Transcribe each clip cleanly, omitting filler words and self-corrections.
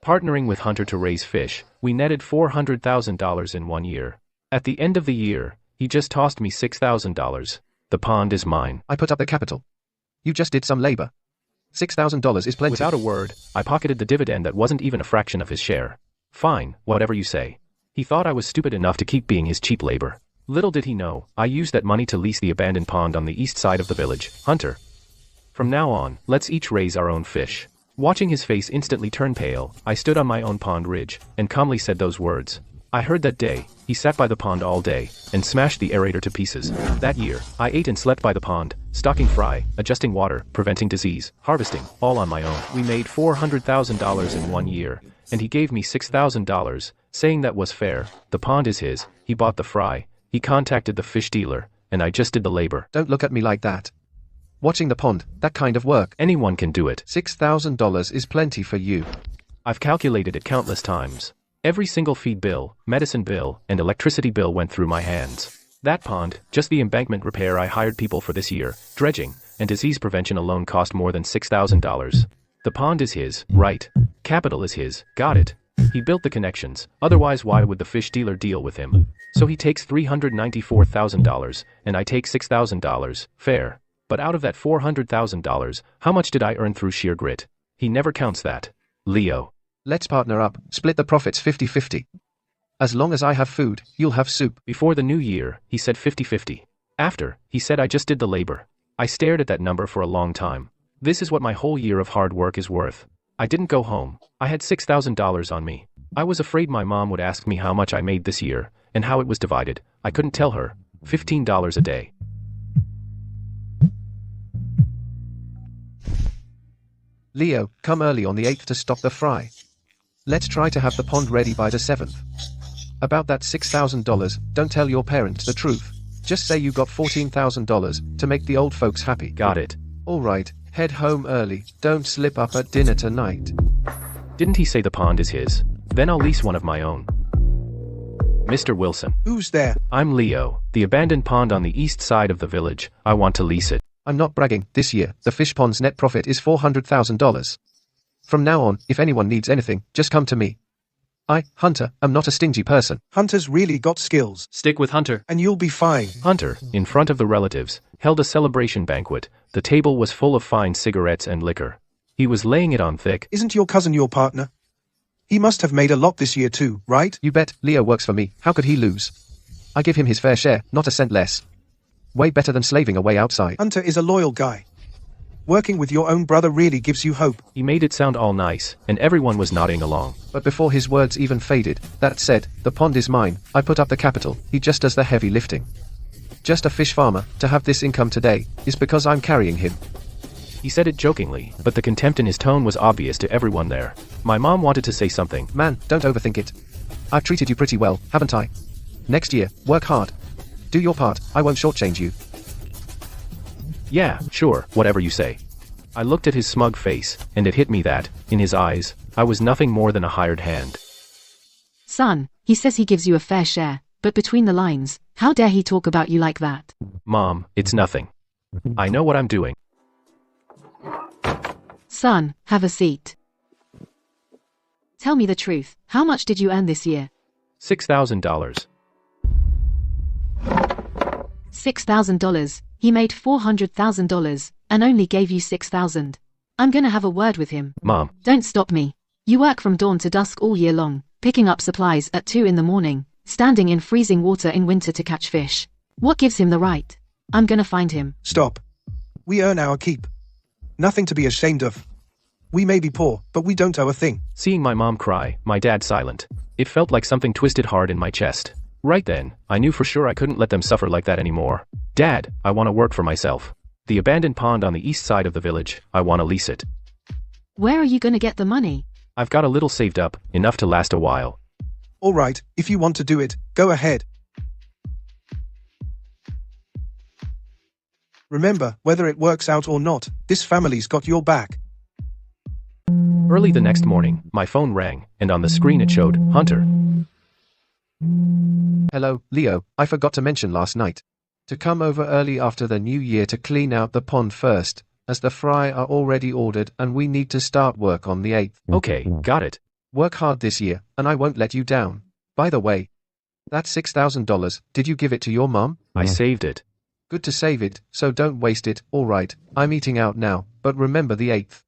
Partnering with Hunter to raise fish, we netted $400,000 in 1 year. At the end of the year, he just tossed me $6,000. The pond is mine. I put up the capital. You just did some labor. $6,000 is plenty. Without a word, I pocketed the dividend that wasn't even a fraction of his share. Fine, whatever you say. He thought I was stupid enough to keep being his cheap labor. Little did he know, I used that money to lease the abandoned pond on the east side of the village. Hunter. From now on, let's each raise our own fish. Watching his face instantly turn pale, I stood on my own pond ridge, and calmly said those words. I heard that day, he sat by the pond all day, and smashed the aerator to pieces. That year, I ate and slept by the pond, stocking fry, adjusting water, preventing disease, harvesting, all on my own. We made $400,000 in 1 year, and he gave me $6,000, saying that was fair. The pond is his, he bought the fry, he contacted the fish dealer, and I just did the labor. Don't look at me like that. Watching the pond, that kind of work. Anyone can do it. $6,000 is plenty for you. I've calculated it countless times. Every single feed bill, medicine bill, and electricity bill went through my hands. That pond, just the embankment repair I hired people for this year, dredging, and disease prevention alone cost more than $6,000. The pond is his, right. Capital is his, got it. He built the connections, otherwise why would the fish dealer deal with him? So he takes $394,000, and I take $6,000, fair. But out of that $400,000, how much did I earn through sheer grit? He never counts that. Leo. Let's partner up, split the profits 50-50. As long as I have food, you'll have soup. Before the new year, he said 50-50. After, he said I just did the labor. I stared at that number for a long time. This is what my whole year of hard work is worth. I didn't go home. I had $6,000 on me. I was afraid my mom would ask me how much I made this year, and how it was divided. I couldn't tell her. $15 a day. Leo, come early on the 8th to stop the fry. Let's try to have the pond ready by the 7th. About that $6,000, don't tell your parents the truth. Just say you got $14,000 to make the old folks happy. Got it. Alright, head home early, don't slip up at dinner tonight. Didn't he say the pond is his? Then I'll lease one of my own. Mr. Wilson. Who's there? I'm Leo, the abandoned pond on the east side of the village. I want to lease it. I'm not bragging, this year, the fish pond's net profit is $400,000. From now on, if anyone needs anything, just come to me. I, Hunter, am not a stingy person. Hunter's really got skills. Stick with Hunter. And you'll be fine. Hunter, in front of the relatives, held a celebration banquet. The table was full of fine cigarettes and liquor. He was laying it on thick. Isn't your cousin your partner? He must have made a lot this year too, right? You bet, Leo works for me, how could he lose? I give him his fair share, not a cent less. Way better than slaving away outside. Hunter is a loyal guy. Working with your own brother really gives you hope. He made it sound all nice, and everyone was nodding along. But before his words even faded, that said, the pond is mine, I put up the capital, he just does the heavy lifting. Just a fish farmer, to have this income today, is because I'm carrying him. He said it jokingly, but the contempt in his tone was obvious to everyone there. My mom wanted to say something. Man, don't overthink it. I've treated you pretty well, haven't I? Next year, work hard. Do your part, I won't shortchange you. Yeah, sure, whatever you say. I looked at his smug face, and it hit me that, in his eyes, I was nothing more than a hired hand. Son, he says he gives you a fair share, but between the lines, how dare he talk about you like that? Mom, it's nothing. I know what I'm doing. Son, have a seat. Tell me the truth, how much did you earn this year? $6,000. $6,000, he made $400,000, and only gave you $6,000. I'm gonna have a word with him. Mom. Don't stop me. You work from dawn to dusk all year long, picking up supplies at 2 in the morning, standing in freezing water in winter to catch fish. What gives him the right? I'm gonna find him. Stop. We earn our keep. Nothing to be ashamed of. We may be poor, but we don't owe a thing. Seeing my mom cry, my dad silent. It felt like something twisted hard in my chest. Right then, I knew for sure I couldn't let them suffer like that anymore. Dad, I want to work for myself. The abandoned pond on the east side of the village, I want to lease it. Where are you gonna get the money? I've got a little saved up, enough to last a while. Alright, if you want to do it, go ahead. Remember, whether it works out or not, this family's got your back. Early the next morning, my phone rang, and on the screen it showed, Hunter. Hello, Leo, I forgot to mention last night. To come over early after the new year to clean out the pond first, as the fry are already ordered and we need to start work on the 8th. Okay, got it. Work hard this year, and I won't let you down. By the way, that $6,000, did you give it to your mom? I saved it. Good to save it, so don't waste it. Alright, I'm eating out now, but remember the 8th.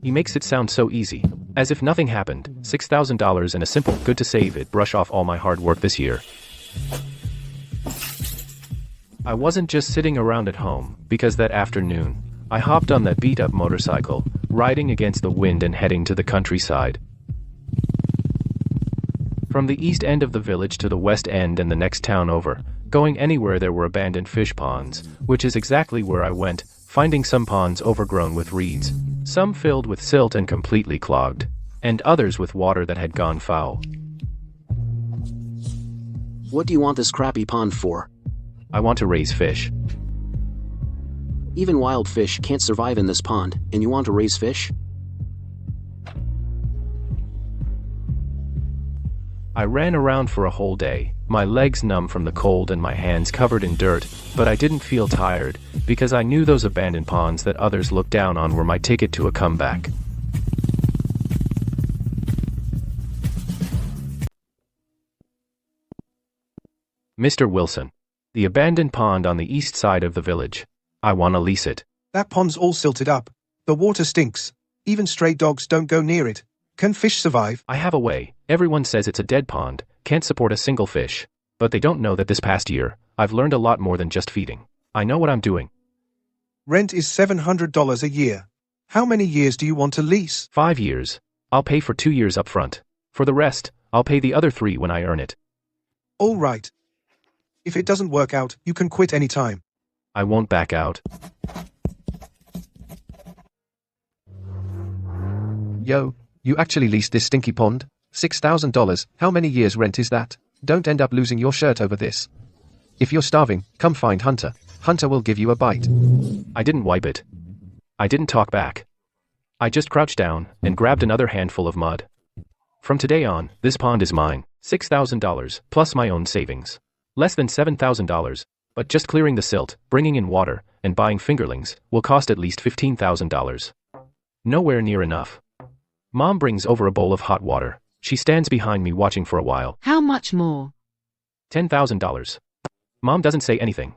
He makes it sound so easy. As if nothing happened. $6,000 and a simple, good to save it, brush off all my hard work this year. I wasn't just sitting around at home, because that afternoon, I hopped on that beat-up motorcycle, riding against the wind and heading to the countryside. From the east end of the village to the west end and the next town over, going anywhere there were abandoned fish ponds, which is exactly where I went, finding some ponds overgrown with reeds, some filled with silt and completely clogged, and others with water that had gone foul. What do you want this crappy pond for? I want to raise fish. Even wild fish can't survive in this pond, and you want to raise fish? I ran around for a whole day, my legs numb from the cold and my hands covered in dirt, but I didn't feel tired, because I knew those abandoned ponds that others looked down on were my ticket to a comeback. Mr. Wilson. The abandoned pond on the east side of the village. I want to lease it. That pond's all silted up. The water stinks. Even stray dogs don't go near it. Can fish survive? I have a way. Everyone says it's a dead pond, can't support a single fish. But they don't know that this past year, I've learned a lot more than just feeding. I know what I'm doing. Rent is $700 a year. How many years do you want to lease? 5 years. I'll pay for 2 years up front. For the rest, I'll pay the other 3 when I earn it. All right. If it doesn't work out, you can quit anytime. I won't back out. Yo, you actually leased this stinky pond? $6,000, how many years rent is that? Don't end up losing your shirt over this. If you're starving, come find Hunter. Hunter will give you a bite. I didn't wipe it. I didn't talk back. I just crouched down and grabbed another handful of mud. From today on, this pond is mine. $6,000, plus my own savings. Less than $7,000, but just clearing the silt, bringing in water, and buying fingerlings will cost at least $15,000. Nowhere near enough. Mom brings over a bowl of hot water. She stands behind me watching for a while. How much more? $10,000. Mom doesn't say anything.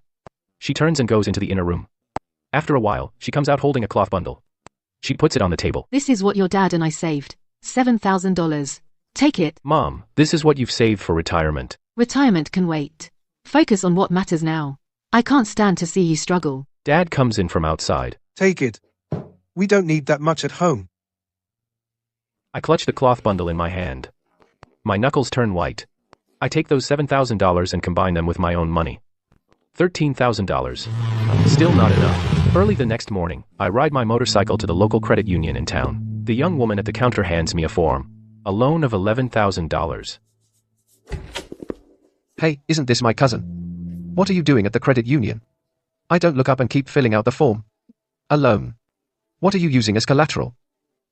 She turns and goes into the inner room. After a while, she comes out holding a cloth bundle. She puts it on the table. This is what your dad and I saved. $7,000. Take it. Mom, this is what you've saved for retirement. Retirement can wait. Focus on what matters now. I can't stand to see you struggle. Dad comes in from outside. Take it. We don't need that much at home. I clutch the cloth bundle in my hand. My knuckles turn white. I take those $7,000 and combine them with my own money. $13,000. Still not enough. Early the next morning, I ride my motorcycle to the local credit union in town. The young woman at the counter hands me a form. A loan of $11,000. Hey, isn't this my cousin? What are you doing at the credit union? I don't look up and keep filling out the form. A loan. What are you using as collateral?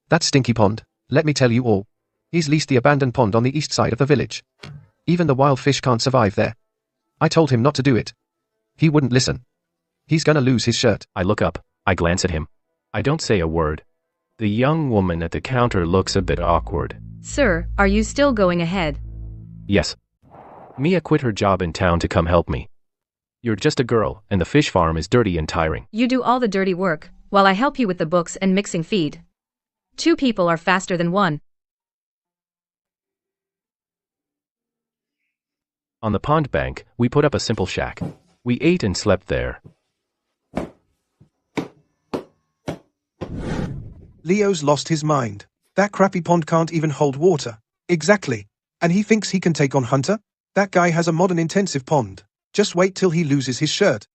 That stinky pond, let me tell you all. He's leased the abandoned pond on the east side of the village. Even the wild fish can't survive there. I told him not to do it. He wouldn't listen. He's gonna lose his shirt. I look up. I glance at him. I don't say a word. The young woman at the counter looks a bit awkward. Sir, are you still going ahead? Yes. Mia quit her job in town to come help me. You're just a girl, and the fish farm is dirty and tiring. You do all the dirty work, while I help you with the books and mixing feed. 2 people are faster than 1. On the pond bank, we put up a simple shack. We ate and slept there. Leo's lost his mind. That crappy pond can't even hold water. Exactly. And he thinks he can take on Hunter? That guy has a modern intensive pond. Just wait till he loses his shirt.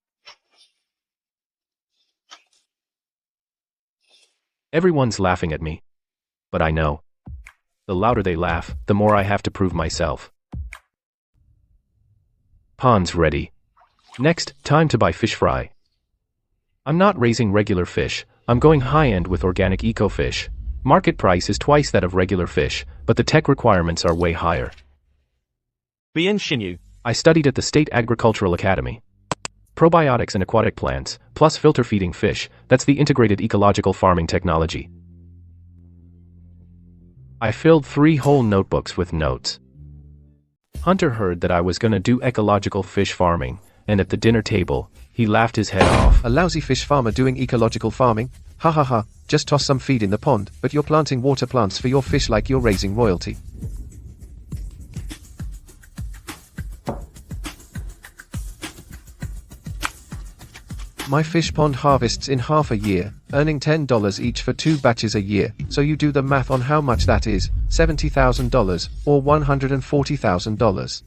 Everyone's laughing at me. But I know. The louder they laugh, the more I have to prove myself. Pond's ready. Next, time to buy fish fry. I'm not raising regular fish, I'm going high-end with organic eco-fish. Market price is twice that of regular fish, but the tech requirements are way higher. I studied at the State Agricultural Academy. Probiotics and aquatic plants, plus filter feeding fish, that's the integrated ecological farming technology. I filled 3 whole notebooks with notes. Hunter heard that I was gonna do ecological fish farming, and at the dinner table, he laughed his head off. A lousy fish farmer doing ecological farming? Ha ha ha, just toss some feed in the pond, but you're planting water plants for your fish like you're raising royalty. My fish pond harvests in half a year, earning $10 each for 2 batches a year, so you do the math on how much that is, $70,000, or $140,000.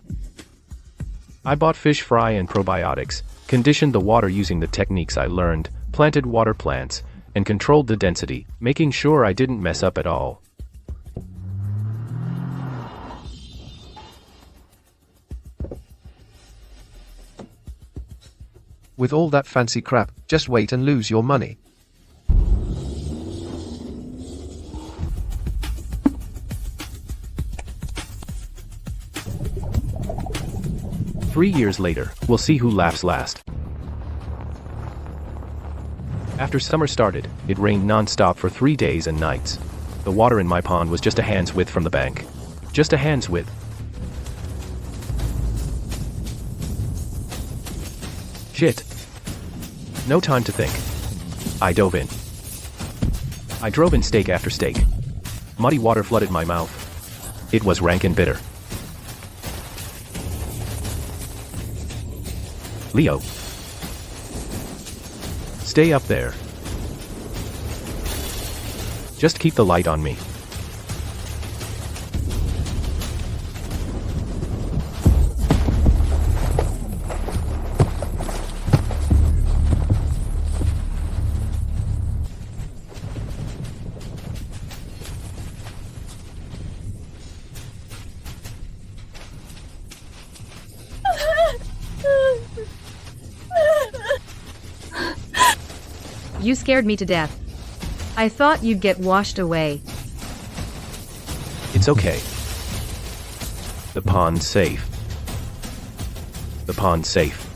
I bought fish fry and probiotics, conditioned the water using the techniques I learned, planted water plants, and controlled the density, making sure I didn't mess up at all. With all that fancy crap, just wait and lose your money. Three years later, we'll see who laughs last. After summer started, it rained non-stop for 3 days and nights. The water in my pond was just a hand's width from the bank. Just a hand's width. Shit. No time to think. I dove in. I drove in stake after stake. Muddy water flooded my mouth. It was rank and bitter. Leo. Stay up there. Just keep the light on me. You scared me to death. I thought you'd get washed away. It's okay. The pond's safe. The pond's safe.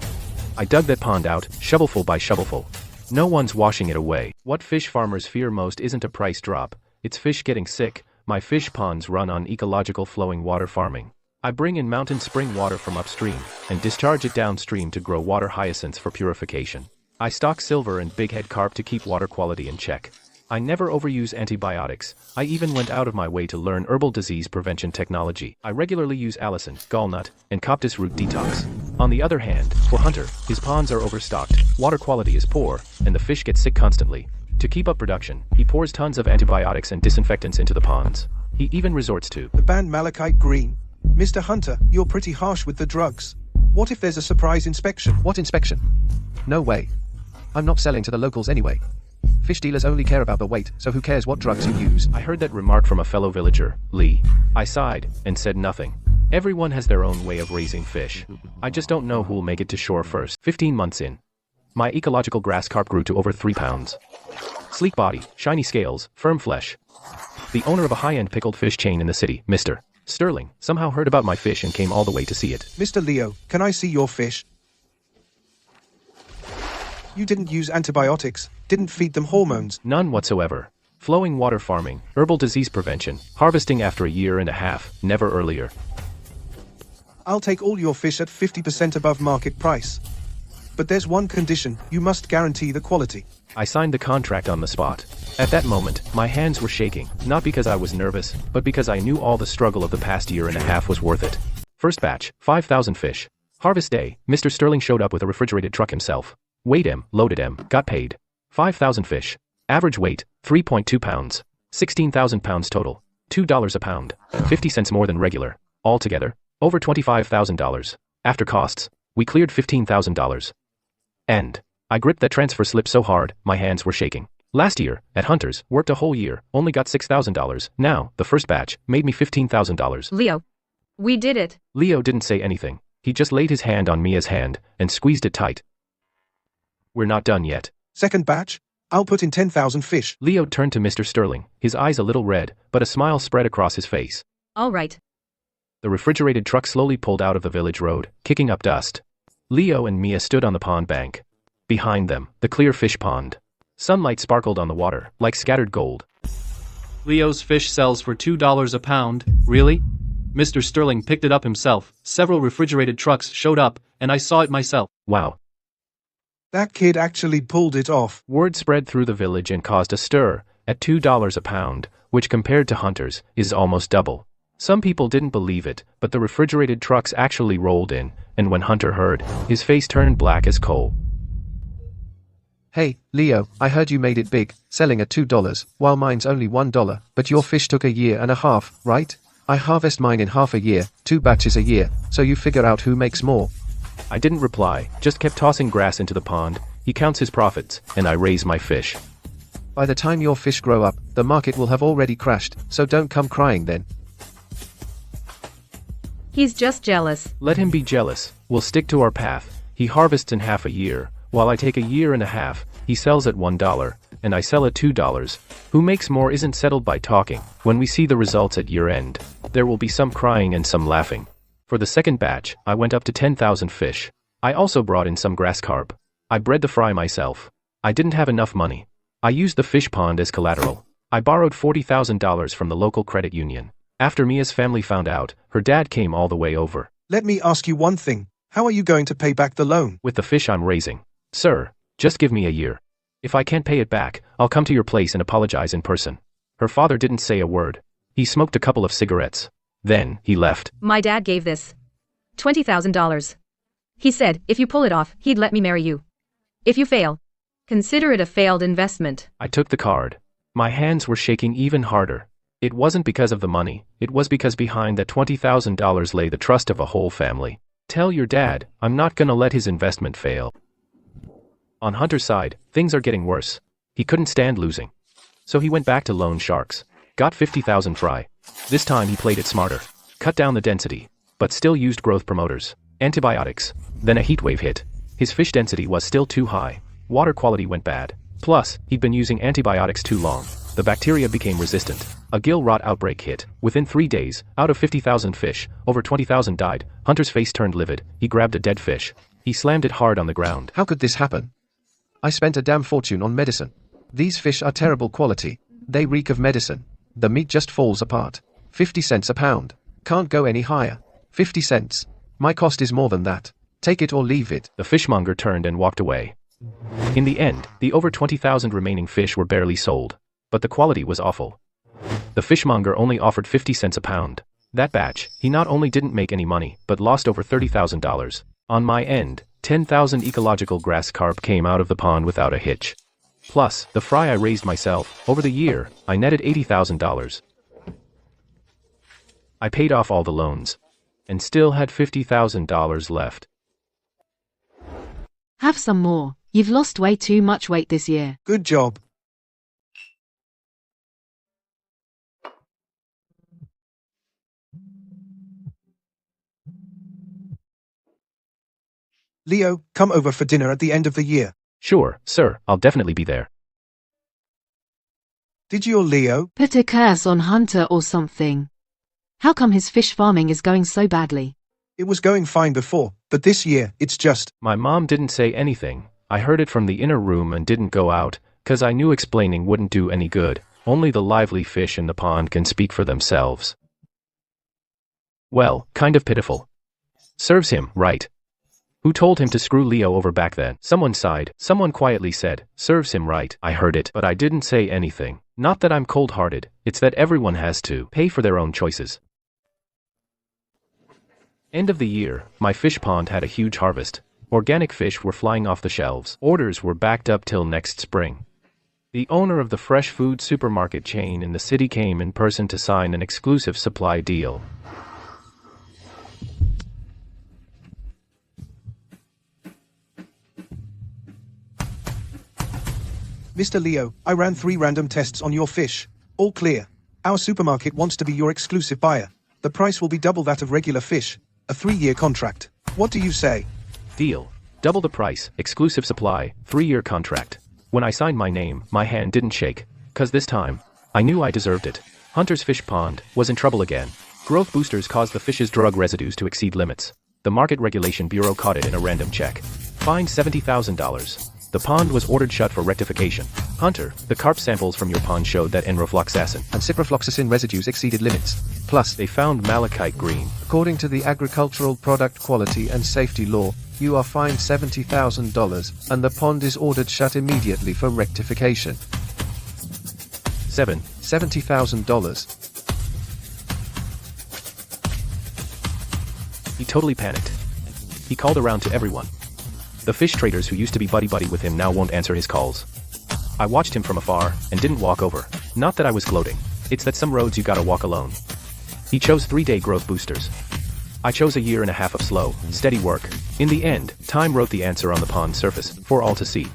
I dug that pond out, shovelful by shovelful. No one's washing it away. What fish farmers fear most isn't a price drop, it's fish getting sick. My fish ponds run on ecological flowing water farming. I bring in mountain spring water from upstream, and discharge it downstream to grow water hyacinths for purification. I stock silver and bighead carp to keep water quality in check. I never overuse antibiotics. I even went out of my way to learn herbal disease prevention technology. I regularly use allicin, gallnut, and coptis root detox. On the other hand, for Hunter, his ponds are overstocked, water quality is poor, and the fish get sick constantly. To keep up production, he pours tons of antibiotics and disinfectants into the ponds. He even resorts to The band malachite green. Mr. Hunter, you're pretty harsh with the drugs. What if there's a surprise inspection? What inspection? No way. I'm not selling to the locals anyway. Fish dealers only care about the weight, so who cares what drugs you use? I heard that remark from a fellow villager, Lee. I sighed, and said nothing. Everyone has their own way of raising fish. I just don't know who'll make it to shore first. 15 months in. My ecological grass carp grew to over 3 pounds. Sleek body, shiny scales, firm flesh. The owner of a high-end pickled fish chain in the city, Mr. Sterling, somehow heard about my fish and came all the way to see it. Mr. Leo, can I see your fish? You didn't use antibiotics, didn't feed them hormones. None whatsoever. Flowing water farming, herbal disease prevention, harvesting after a year and a half, never earlier. I'll take all your fish at 50% above market price. But there's one condition, you must guarantee the quality. I signed the contract on the spot. At that moment, my hands were shaking, not because I was nervous, but because I knew all the struggle of the past year and a half was worth it. First batch, 5,000 fish. Harvest day, Mr. Sterling showed up with a refrigerated truck himself. Weighed him, loaded him, got paid. 5,000 fish. Average weight, 3.2 pounds. 16,000 pounds total. $2 a pound. 50 cents more than regular. Altogether, over $25,000. After costs, we cleared $15,000. End. I gripped that transfer slip so hard, my hands were shaking. Last year, at Hunter's, worked a whole year, only got $6,000. Now, the first batch, made me $15,000. Leo. We did it. Leo didn't say anything. He just laid his hand on Mia's hand, and squeezed it tight. We're not done yet. Second batch, I'll put in 10,000 fish. Leo turned to Mr. Sterling, his eyes a little red, but a smile spread across his face. All right. The refrigerated truck slowly pulled out of the village road, kicking up dust. Leo and Mia stood on the pond bank. Behind them, the clear fish pond. Sunlight sparkled on the water, like scattered gold. Leo's fish sells for $2 a pound, really? Mr. Sterling picked it up himself, several refrigerated trucks showed up, and I saw it myself. Wow. That kid actually pulled it off. Word spread through the village and caused a stir, at $2 a pound, which compared to Hunter's, is almost double. Some people didn't believe it, but the refrigerated trucks actually rolled in, and when Hunter heard, his face turned black as coal. Hey, Leo, I heard you made it big, selling at $2, while mine's only $1, but your fish took a year and a half, right? I harvest mine in half a year, 2 batches a year, so you figure out who makes more. I didn't reply, just kept tossing grass into the pond. He counts his profits, and I raise my fish. By the time your fish grow up, the market will have already crashed, so don't come crying then. He's just jealous. Let him be jealous, we'll stick to our path. He harvests in half a year, while I take a year and a half. He sells at $1, and I sell at $2. Who makes more isn't settled by talking. When we see the results at year end, there will be some crying and some laughing. For the second batch, I went up to 10,000 fish. I also brought in some grass carp. I bred the fry myself. I didn't have enough money. I used the fish pond as collateral. I borrowed $40,000 from the local credit union. After Mia's family found out, her dad came all the way over. Let me ask you one thing. How are you going to pay back the loan? With the fish I'm raising. Sir, just give me a year. If I can't pay it back, I'll come to your place and apologize in person. Her father didn't say a word. He smoked a couple of cigarettes. Then, he left. My dad gave this $20,000. He said, if you pull it off, he'd let me marry you. If you fail, consider it a failed investment. I took the card. My hands were shaking even harder. It wasn't because of the money, it was because behind that $20,000 lay the trust of a whole family. Tell your dad, I'm not gonna let his investment fail. On Hunter's side, things are getting worse. He couldn't stand losing. So he went back to loan sharks. Got 50,000 fry. This time he played it smarter. Cut down the density. But still used growth promoters. Antibiotics. Then a heat wave hit. His fish density was still too high. Water quality went bad. Plus, he'd been using antibiotics too long. The bacteria became resistant. A gill rot outbreak hit. Within 3 days, out of 50,000 fish, over 20,000 died. Hunter's face turned livid. He grabbed a dead fish. He slammed it hard on the ground. How could this happen? I spent a damn fortune on medicine. These fish are terrible quality. They reek of medicine. The meat just falls apart. 50 cents a pound. Can't go any higher. 50 cents. My cost is more than that. Take it or leave it. The fishmonger turned and walked away. In the end, the over 20,000 remaining fish were barely sold. But the quality was awful. The fishmonger only offered 50 cents a pound. That batch, he not only didn't make any money, but lost over $30,000. On my end, 10,000 ecological grass carp came out of the pond without a hitch. Plus, the fry I raised myself, over the year, I netted $80,000. I paid off all the loans. And still had $50,000 left. Have some more. You've lost way too much weight this year. Good job. Leo, come over for dinner at the end of the year. Sure, sir, I'll definitely be there. Did your Leo? Put a curse on Hunter or something. How come his fish farming is going so badly? It was going fine before, but this year, it's just... My mom didn't say anything. I heard it from the inner room and didn't go out, 'cause I knew explaining wouldn't do any good. Only the lively fish in the pond can speak for themselves. Well, kind of pitiful. Serves him, right? Who told him to screw Leo over back then? Someone sighed. Someone quietly said, serves him right. I heard it, but I didn't say anything. Not that I'm cold-hearted, it's that everyone has to pay for their own choices. End of the year, my fish pond had a huge harvest. Organic fish were flying off the shelves. Orders were backed up till next spring. The owner of the fresh food supermarket chain in the city came in person to sign an exclusive supply deal. Mr. Leo, I ran 3 random tests on your fish. All clear. Our supermarket wants to be your exclusive buyer. The price will be double that of regular fish. A 3-year contract. What do you say? Deal. Double the price, exclusive supply, 3-year contract. When I signed my name, my hand didn't shake. 'Cause this time, I knew I deserved it. Hunter's fish pond was in trouble again. Growth boosters caused the fish's drug residues to exceed limits. The Market Regulation Bureau caught it in a random check. Fined $70,000. The pond was ordered shut for rectification. Hunter, the carp samples from your pond showed that enrofloxacin and ciprofloxacin residues exceeded limits. Plus, they found malachite green. According to the Agricultural Product Quality and Safety Law, you are fined $70,000, and the pond is ordered shut immediately for rectification. 7. $70,000. He totally panicked. He called around to everyone. The fish traders who used to be buddy-buddy with him now won't answer his calls. I watched him from afar, and didn't walk over. Not that I was gloating. It's that some roads you gotta walk alone. He chose 3-day growth boosters. I chose a year and a half of slow, steady work. In the end, time wrote the answer on the pond surface, for all to see.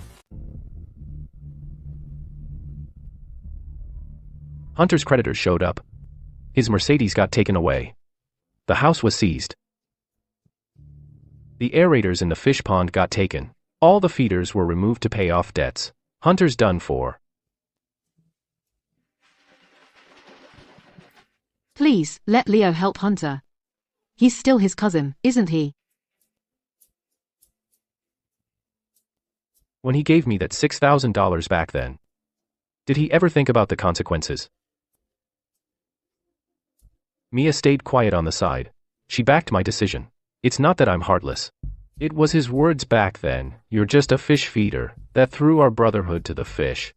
Hunter's creditors showed up. His Mercedes got taken away. The house was seized. The aerators in the fish pond got taken. All the feeders were removed to pay off debts. Hunter's done for. Please, let Leo help Hunter. He's still his cousin, isn't he? When he gave me that $6,000 back then, did he ever think about the consequences? Mia stayed quiet on the side. She backed my decision. It's not that I'm heartless. It was his words back then, "You're just a fish feeder," that threw our brotherhood to the fish.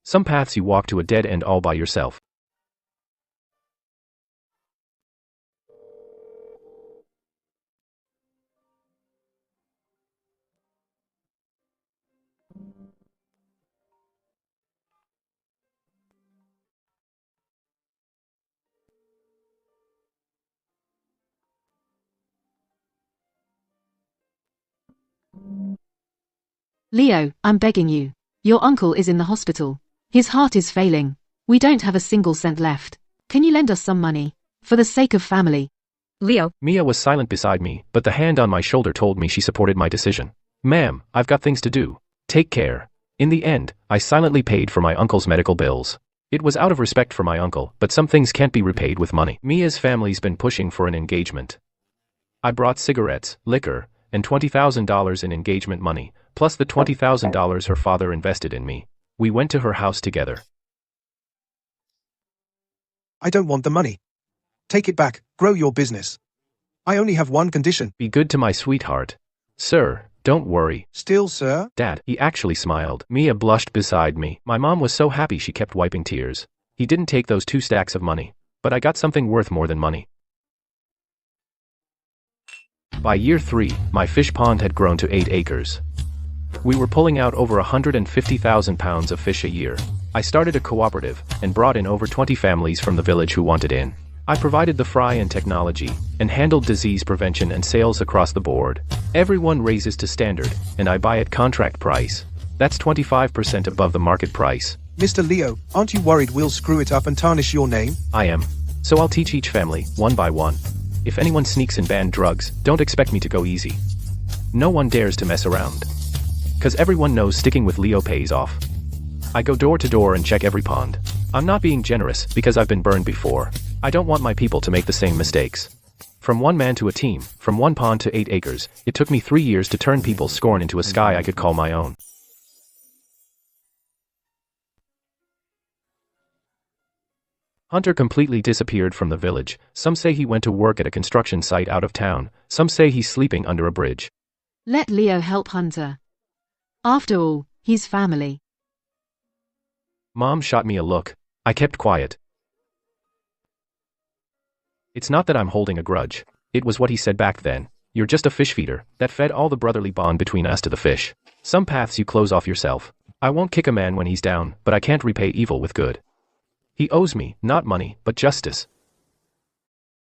Some paths you walk to a dead end all by yourself. Leo, I'm begging you. Your uncle is in the hospital. His heart is failing. We don't have a single cent left. Can you lend us some money? For the sake of family. Leo, Mia was silent beside me, but the hand on my shoulder told me she supported my decision. "Ma'am, I've got things to do. Take care." In the end, I silently paid for my uncle's medical bills. It was out of respect for my uncle, but some things can't be repaid with money. Mia's family's been pushing for an engagement. I brought cigarettes, liquor, and $20,000 in engagement money, plus the $20,000 her father invested in me. We went to her house together. I don't want the money. Take it back, grow your business. I only have one condition. Be good to my sweetheart. Sir, don't worry. Still, sir? Dad, he actually smiled. Mia blushed beside me. My mom was so happy she kept wiping tears. He didn't take those 2 stacks of money. But I got something worth more than money. By year 3, my fish pond had grown to 8 acres. We were pulling out over 150,000 pounds of fish a year. I started a cooperative, and brought in over 20 families from the village who wanted in. I provided the fry and technology, and handled disease prevention and sales across the board. Everyone raises to standard, and I buy at contract price. That's 25% above the market price. Mr. Leo, aren't you worried we'll screw it up and tarnish your name? I am. So I'll teach each family, one by one. If anyone sneaks and ban drugs, don't expect me to go easy. No one dares to mess around. 'Cause everyone knows sticking with Leo pays off. I go door to door and check every pond. I'm not being generous, because I've been burned before. I don't want my people to make the same mistakes. From one man to a team, from one pond to 8 acres, it took me 3 years to turn people's scorn into a sky I could call my own. Hunter completely disappeared from the village. Some say he went to work at a construction site out of town. Some say he's sleeping under a bridge. Let Leo help Hunter. After all, he's family. Mom shot me a look. I kept quiet. It's not that I'm holding a grudge. It was what he said back then. "You're just a fish feeder," that fed all the brotherly bond between us to the fish. Some paths you close off yourself. I won't kick a man when he's down, but I can't repay evil with good. He owes me, not money, but justice.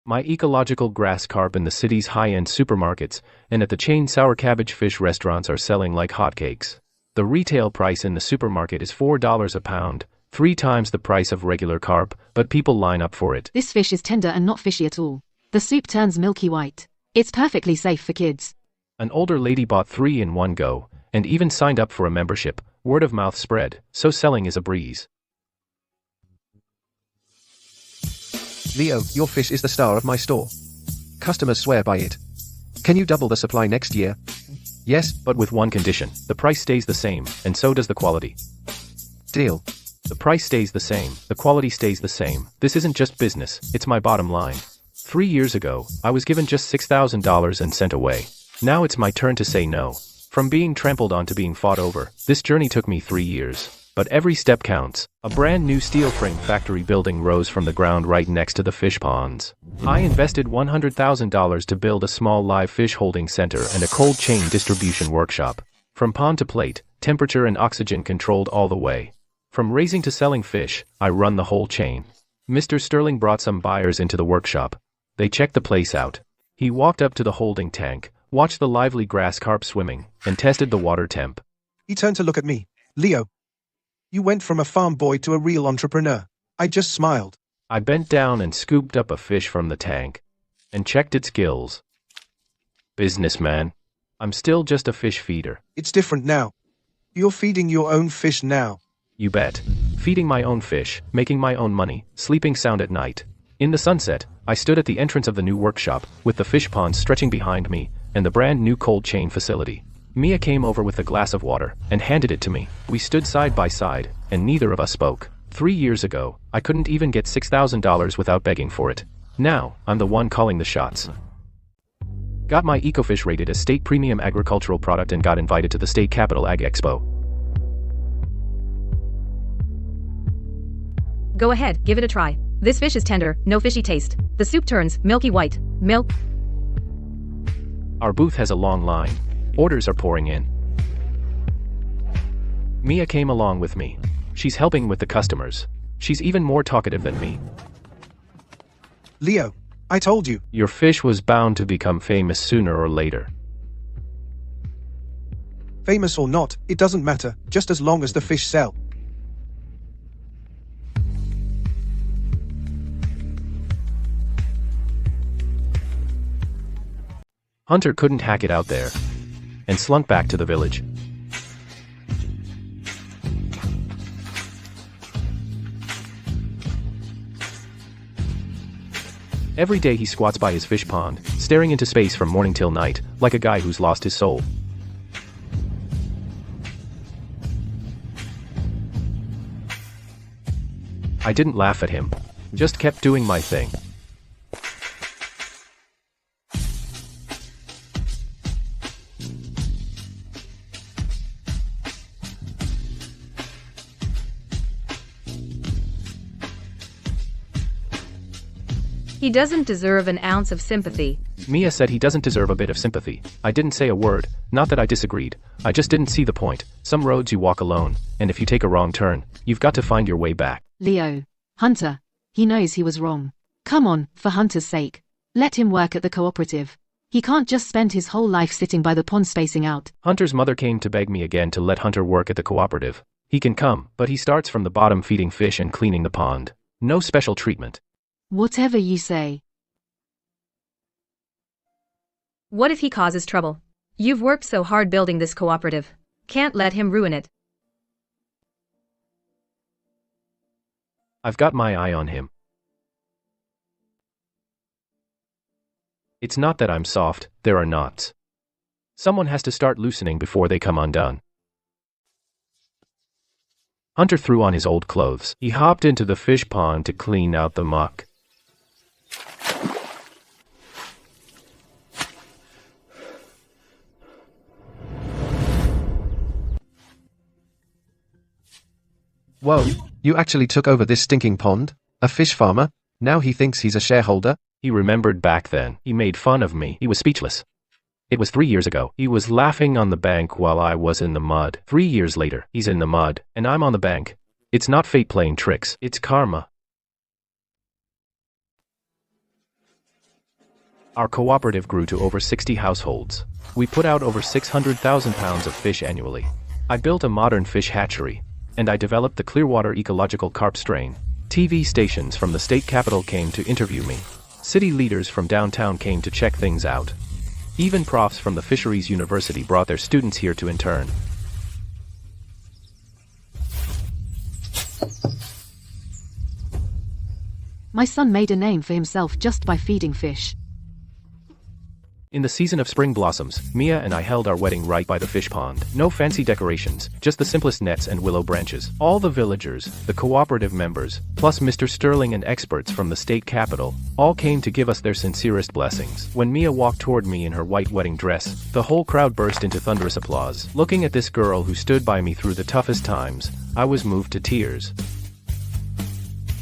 My ecological grass carp in the city's high-end supermarkets and at the chain sour cabbage fish restaurants are selling like hotcakes. The retail price in the supermarket is $4 a pound, 3 times the price of regular carp, but people line up for it. This fish is tender and not fishy at all. The soup turns milky white. It's perfectly safe for kids. An older lady bought 3 in one go, and even signed up for a membership. Word of mouth spread, so selling is a breeze. Leo, your fish is the star of my store. Customers swear by it. Can you double the supply next year? Yes, But with one condition. The price stays the same, and so does the quality. deal. The price stays the same, the quality stays the same. This isn't just business, it's my bottom line. 3 years ago, I was given just $6,000 and sent away. Now it's my turn to say no. From being trampled on to being fought over, this journey took me 3 years. But every step counts. A brand new steel frame factory building rose from the ground right next to the fish ponds. I invested $100,000 to build a small live fish holding center and a cold chain distribution workshop. From pond to plate, temperature and oxygen controlled all the way. From raising to selling fish, I run the whole chain. Mr. Sterling brought some buyers into the workshop. They checked the place out. He walked up to the holding tank, watched the lively grass carp swimming, and tested the water temp. He turned to look at me. Leo. You went from a farm boy to a real entrepreneur. I just smiled. I bent down and scooped up a fish from the tank. And checked its gills. Businessman. I'm still just a fish feeder. It's different now. You're feeding your own fish now. You bet. Feeding my own fish, making my own money, sleeping sound at night. In the sunset, I stood at the entrance of the new workshop, with the fish pond stretching behind me, and the brand new cold chain facility. Mia came over with a glass of water, and handed it to me. We stood side by side, and neither of us spoke. 3 years ago, I couldn't even get $6,000 without begging for it. Now, I'm the one calling the shots. Got my Ecofish rated as state premium agricultural product and got invited to the state capital Ag Expo. Go ahead, give it a try. This fish is tender, no fishy taste. The soup turns milky white. Milk. Our booth has a long line. Orders are pouring in. Mia came along with me. She's helping with the customers. She's even more talkative than me. Leo, I told you. Your fish was bound to become famous sooner or later. Famous or not, it doesn't matter, just as long as the fish sell. Hunter couldn't hack it out there, and slunk back to the village. Every day he squats by his fish pond, staring into space from morning till night, like a guy who's lost his soul. I didn't laugh at him, just kept doing my thing. He doesn't deserve an ounce of sympathy. Mia said he doesn't deserve a bit of sympathy. I didn't say a word, not that I disagreed. I just didn't see the point. Some roads you walk alone, and if you take a wrong turn, you've got to find your way back. Leo. Hunter. He knows he was wrong. Come on, for Hunter's sake. Let him work at the cooperative. He can't just spend his whole life sitting by the pond spacing out. Hunter's mother came to beg me again to let Hunter work at the cooperative. He can come, but he starts from the bottom feeding fish and cleaning the pond. No special treatment. Whatever you say. What if he causes trouble? You've worked so hard building this cooperative. Can't let him ruin it. I've got my eye on him. It's not that I'm soft, there are knots. Someone has to start loosening before they come undone. Hunter threw on his old clothes. He hopped into the fish pond to clean out the muck. Whoa, you actually took over this stinking pond? A fish farmer? Now he thinks he's a shareholder? He remembered back then. He made fun of me. He was speechless. It was 3 years ago. He was laughing on the bank while I was in the mud. 3 years later, he's in the mud, and I'm on the bank. It's not fate playing tricks, it's karma. Our cooperative grew to over 60 households. We put out over 600,000 pounds of fish annually. I built a modern fish hatchery, and I developed the Clearwater ecological carp strain. TV stations from the state capital came to interview me. City leaders from downtown came to check things out. Even profs from the Fisheries University brought their students here to intern. My son made a name for himself just by feeding fish. In the season of spring blossoms, Mia and I held our wedding right by the fish pond. No fancy decorations, just the simplest nets and willow branches. All the villagers, the cooperative members, plus Mr. Sterling and experts from the state capitol, all came to give us their sincerest blessings. When Mia walked toward me in her white wedding dress, the whole crowd burst into thunderous applause. Looking at this girl who stood by me through the toughest times, I was moved to tears.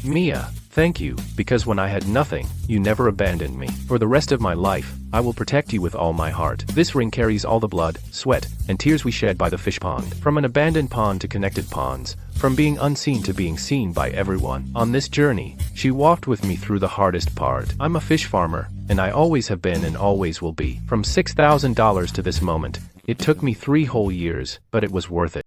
Mia, thank you, because when I had nothing, you never abandoned me. For the rest of my life, I will protect you with all my heart. This ring carries all the blood, sweat, and tears we shed by the fish pond. From an abandoned pond to connected ponds, from being unseen to being seen by everyone. On this journey, she walked with me through the hardest part. I'm a fish farmer, and I always have been and always will be. From $6,000 to this moment, it took me 3 whole years, but it was worth it.